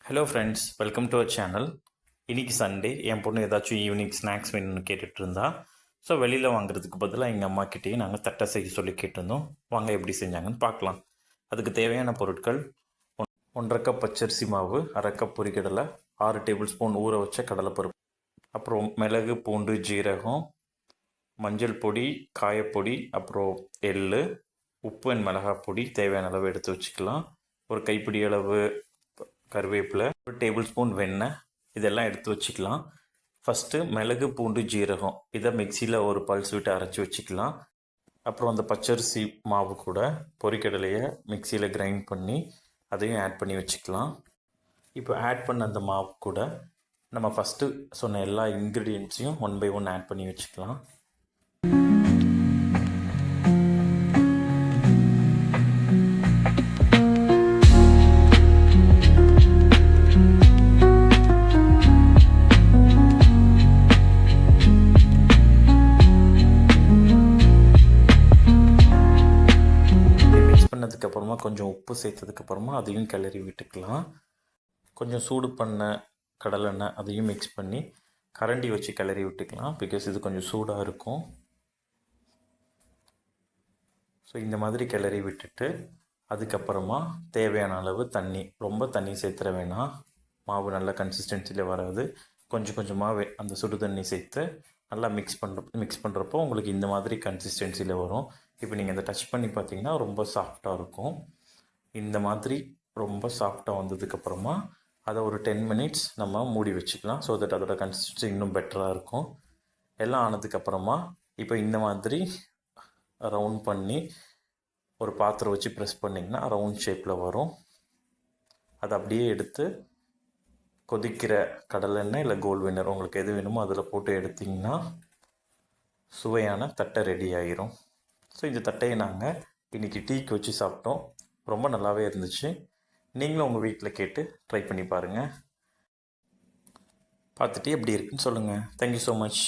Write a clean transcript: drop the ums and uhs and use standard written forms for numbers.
Hello friends, welcome to our channel. இன்றைக்கி Sunday. என் பொண்ணு ஏதாச்சும் ஈவினிங் ஸ்நாக்ஸ் வேணும்னு கேட்டுட்டு இருந்தா. ஸோ வெளியில் வாங்குறதுக்கு பதிலாக எங்கள் அம்மாக்கிட்டேயே நாங்கள் தட்டை செய்ய சொல்லி கேட்டிருந்தோம். வாங்க எப்படி செஞ்சாங்கன்னு பார்க்கலாம். அதுக்கு தேவையான பொருட்கள்: 1.5 கப் பச்சரிசி மாவு, 1/2 கப் பொரிக்கடலை, 6 டேபிள் ஸ்பூன் ஊற வச்ச கடலைப்பருப்பு, அப்புறம் மிளகு, பூண்டு, ஜீரகம், மஞ்சள் பொடி, காயப்பொடி, அப்புறம் எள், உப்பு அண்ட் மிளகாய் பொடி தேவையான அளவு எடுத்து வச்சுக்கலாம். ஒரு கைப்பிடி அளவு கருவேப்பிலை, ஒரு டேபிள் ஸ்பூன் வெண்ணெய், இதெல்லாம் எடுத்து வச்சுக்கலாம். ஃபஸ்ட்டு மிளகு, பூண்டு, ஜீரகம் இதை மிக்சியில் ஒரு பல்ஸ் விட்டு அரைச்சி வச்சுக்கலாம். அப்புறம் அந்த பச்சரிசி மாவு கூட பொரிக்கடலையை மிக்சியில் கிரைண்ட் பண்ணி அதையும் ஆட் பண்ணி வச்சுக்கலாம். இப்போ ஆட் பண்ண அந்த மாவு கூட நம்ம ஃபஸ்ட்டு சொன்ன எல்லா இன்க்ரீடியன்ட்ஸையும் 1 by 1 ஆட் பண்ணி வச்சுக்கலாம். பண்ணதுக்கப்புறமா கொஞ்சம் உப்பு சேர்த்ததுக்கப்புறமா அதையும் கிளறி விட்டுக்கலாம். கொஞ்சம் சூடு பண்ண கடலெண்ணெய் அதையும் மிக்ஸ் பண்ணி கரண்டி வச்சு கிளறி விட்டுக்கலாம். பிகாஸ் இது கொஞ்சம் சூடாக இருக்கும். ஸோ இந்த மாதிரி கிளறி விட்டுட்டு அதுக்கப்புறமா தேவையான அளவு தண்ணி, ரொம்ப தண்ணி சேர்த்துற வேணாம், மாவு நல்ல கன்சிஸ்டன்சியில் வராது. கொஞ்சம் கொஞ்சமாக அந்த சுடு தண்ணி சேர்த்து நல்லா மிக்ஸ் பண்ணுறப்போ உங்களுக்கு இந்த மாதிரி கன்சிஸ்டன்சியில் வரும். இப்போ நீங்கள் இந்த டச் பண்ணி பார்த்தீங்கன்னா ரொம்ப சாஃப்டாக இருக்கும். இந்த மாதிரி ரொம்ப சாஃப்டாக வந்ததுக்கப்புறமா அதை ஒரு 10 minutes நம்ம மூடி வச்சுக்கலாம். ஸோ தட் அதோட கன்சிஸ்டன்சி இன்னும் பெட்டராக இருக்கும். எல்லாம் ஆனதுக்கப்புறமா இப்போ இந்த மாதிரி ரவுண்ட் பண்ணி ஒரு பாத்திரம் வச்சு ப்ரெஸ் பண்ணிங்கன்னா ரவுண்ட் ஷேப்பில் வரும். அதை அப்படியே எடுத்து கொதிக்கிற கடலெண்ணெய் இல்லை கோல்ட் வின்னர் உங்களுக்கு எது வேணுமோ அதில் போட்டு எடுத்திங்கன்னா சுவையான தட்டை ரெடி ஆகிரும். ஸோ இந்த தட்டையை நாங்கள் இன்றைக்கி டீக்கு வச்சு சாப்பிட்டோம். ரொம்ப நல்லாவே இருந்துச்சு. நீங்களும் உங்கள் வீட்டில் கேட்டு ட்ரை பண்ணி பாருங்கள். பார்த்துட்டு எப்படி இருக்குன்னு சொல்லுங்கள். Thank you so much.